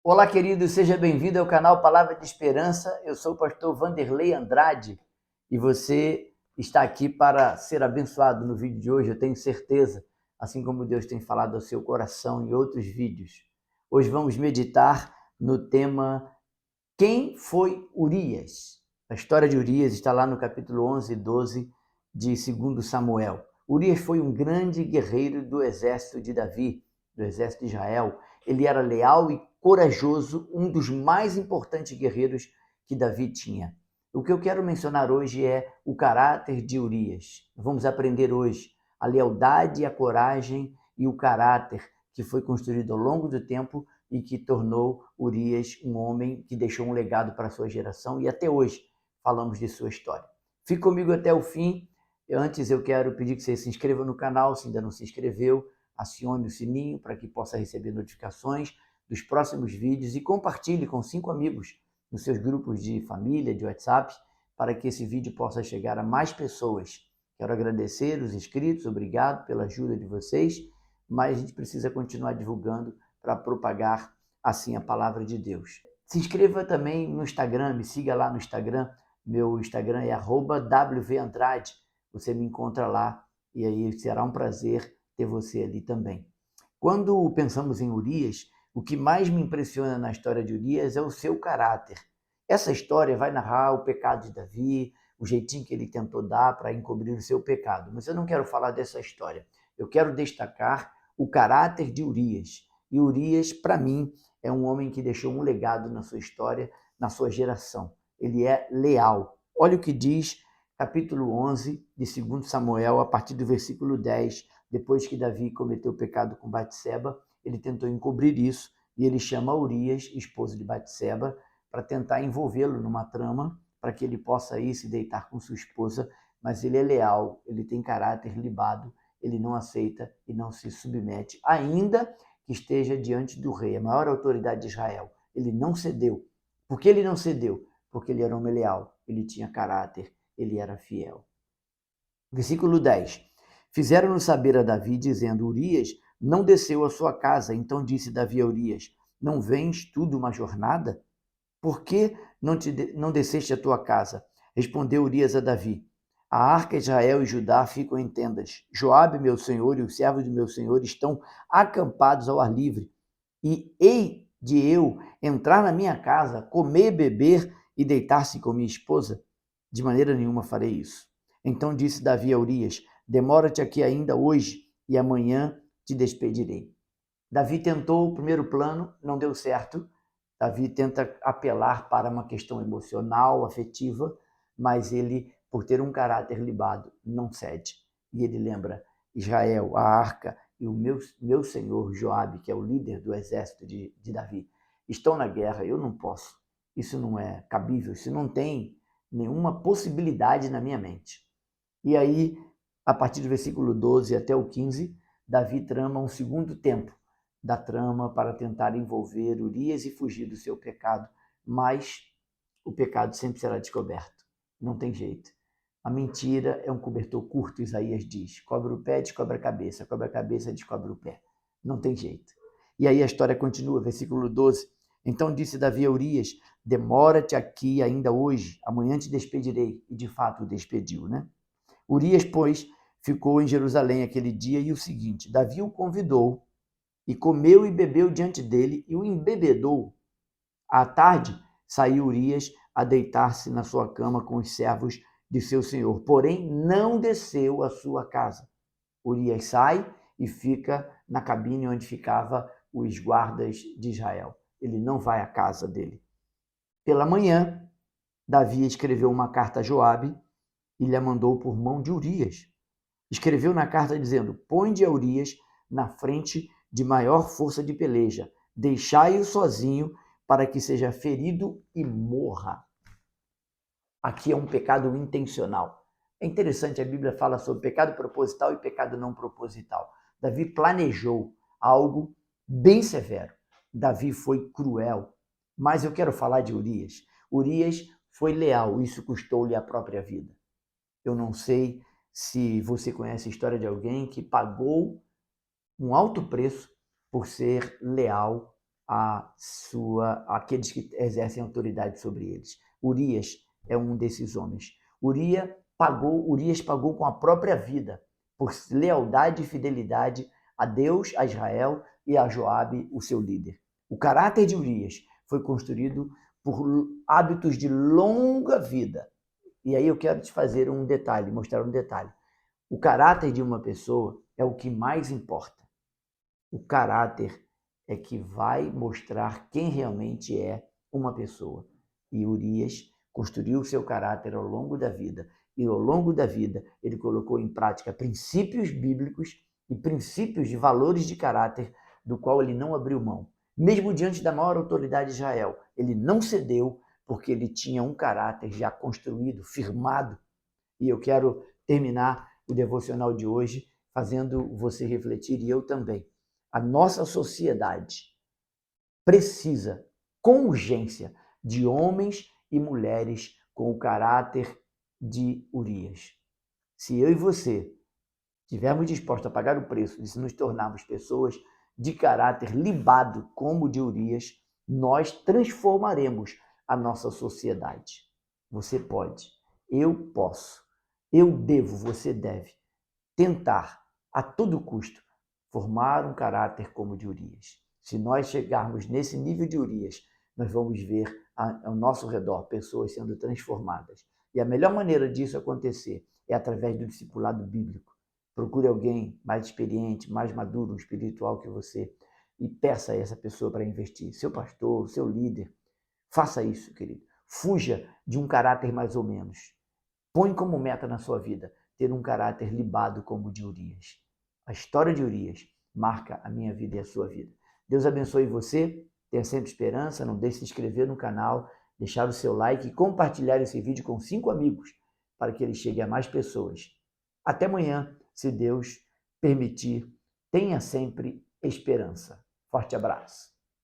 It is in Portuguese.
Olá, querido, seja bem-vindo ao canal Palavra de Esperança. Eu sou o pastor Vanderlei Andrade e você está aqui para ser abençoado no vídeo de hoje, eu tenho certeza, assim como Deus tem falado ao seu coração em outros vídeos. Hoje vamos meditar no tema Quem foi Urias? A história de Urias está lá no capítulo 11 e 12 de 2 Samuel. Urias foi um grande guerreiro do exército de Davi, do exército de Israel. Ele era leal e corajoso, um dos mais importantes guerreiros que Davi tinha. O que eu quero mencionar hoje é o caráter de Urias. Vamos aprender hoje a lealdade, a coragem e o caráter que foi construído ao longo do tempo e que tornou Urias um homem que deixou um legado para a sua geração e até hoje falamos de sua história. Fique comigo até o fim. Antes eu quero pedir que você se inscreva no canal, se ainda não se inscreveu, acione o sininho para que possa receber notificações dos próximos vídeos e compartilhe com 5 amigos nos seus grupos de família, de WhatsApp, para que esse vídeo possa chegar a mais pessoas. Quero agradecer os inscritos, obrigado pela ajuda de vocês, mas a gente precisa continuar divulgando para propagar assim a palavra de Deus. Se inscreva também no Instagram, me siga lá no Instagram. Meu Instagram é @wvandrade. Você me encontra lá e aí será um prazer ter você ali também. Quando pensamos em Urias, o que mais me impressiona na história de Urias é o seu caráter. Essa história vai narrar o pecado de Davi, o jeitinho que ele tentou dar para encobrir o seu pecado. Mas eu não quero falar dessa história. Eu quero destacar o caráter de Urias. E Urias, para mim, é um homem que deixou um legado na sua história, na sua geração. Ele é leal. Olha o que diz capítulo 11 de 2 Samuel, a partir do versículo 10. Depois que Davi cometeu o pecado com Batseba, ele tentou encobrir isso e ele chama Urias, esposo de Batseba, para tentar envolvê-lo numa trama para que ele possa ir se deitar com sua esposa, mas ele é leal, ele tem caráter libado, ele não aceita e não se submete, ainda que esteja diante do rei, a maior autoridade de Israel. Ele não cedeu. Por que ele não cedeu? Porque ele era homem leal, ele tinha caráter, ele era fiel. Versículo 10. Fizeram-no saber a Davi, dizendo: Urias não desceu à sua casa. Então disse Davi a Urias: Não vens tudo uma jornada? Por que não desceste à tua casa? Respondeu Urias a Davi: A arca Israel e Judá ficam em tendas. Joabe, meu senhor, e os servos de meu senhor estão acampados ao ar livre. E hei de eu entrar na minha casa, comer, beber e deitar-se com minha esposa? De maneira nenhuma farei isso. Então disse Davi a Urias: Demora-te aqui ainda hoje, e amanhã te despedirei. Davi tentou o primeiro plano, não deu certo. Davi tenta apelar para uma questão emocional, afetiva, mas ele, por ter um caráter libado, não cede. E ele lembra Israel, a arca e o meu senhor Joabe, que é o líder do exército de Davi, estão na guerra, eu não posso. Isso não é cabível, isso não tem nenhuma possibilidade na minha mente. E aí, a partir do versículo 12 até o 15, Davi trama um segundo tempo da trama para tentar envolver Urias e fugir do seu pecado, mas o pecado sempre será descoberto, não tem jeito. A mentira é um cobertor curto, Isaías diz. Cobre o pé, descobre a cabeça, descobre o pé. Não tem jeito. E aí a história continua, versículo 12. Então disse Davi a Urias: Demora-te aqui ainda hoje, amanhã te despedirei. E de fato o despediu, né? Urias, pois, ficou em Jerusalém aquele dia e o seguinte: Davi o convidou e comeu e bebeu diante dele e o embebedou. À tarde, saiu Urias a deitar-se na sua cama com os servos de seu senhor, porém não desceu à sua casa. Urias sai e fica na cabine onde ficavam os guardas de Israel. Ele não vai à casa dele. Pela manhã, Davi escreveu uma carta a Joabe e lhe a mandou por mão de Urias. Escreveu na carta dizendo: Põe-de a Urias na frente de maior força de peleja, deixai-o sozinho para que seja ferido e morra. Aqui é um pecado intencional. É interessante, a Bíblia fala sobre pecado proposital e pecado não proposital. Davi planejou algo bem severo. Davi foi cruel. Mas eu quero falar de Urias. Urias foi leal, isso custou-lhe a própria vida. Eu não sei se você conhece a história de alguém que pagou um alto preço por ser leal aqueles que exercem autoridade sobre eles. Urias é um desses homens. Urias pagou com a própria vida por lealdade e fidelidade a Deus, a Israel e a Joabe, o seu líder. O caráter de Urias foi construído por hábitos de longa vida. E aí eu quero te mostrar um detalhe. O caráter de uma pessoa é o que mais importa. O caráter é que vai mostrar quem realmente é uma pessoa. E Urias construiu seu caráter ao longo da vida. E ao longo da vida ele colocou em prática princípios bíblicos e princípios de valores de caráter do qual ele não abriu mão. Mesmo diante da maior autoridade de Israel, ele não cedeu porque ele tinha um caráter já construído, firmado. E eu quero terminar o devocional de hoje fazendo você refletir, e eu também. A nossa sociedade precisa, com urgência, de homens e mulheres com o caráter de Urias. Se eu e você estivermos dispostos a pagar o preço de nos tornarmos pessoas de caráter libado como o de Urias, nós transformaremos a nossa sociedade. Você pode, eu posso, eu devo, você deve tentar, a todo custo, formar um caráter como o de Urias. Se nós chegarmos nesse nível de Urias, nós vamos ver ao nosso redor pessoas sendo transformadas. E a melhor maneira disso acontecer é através do discipulado bíblico. Procure alguém mais experiente, mais maduro, espiritual que você e peça a essa pessoa para investir. Seu pastor, seu líder, faça isso, querido. Fuja de um caráter mais ou menos. Põe como meta na sua vida ter um caráter libado como o de Urias. A história de Urias marca a minha vida e a sua vida. Deus abençoe você, tenha sempre esperança, não deixe de se inscrever no canal, deixar o seu like e compartilhar esse vídeo com 5 amigos para que ele chegue a mais pessoas. Até amanhã, se Deus permitir, tenha sempre esperança. Forte abraço.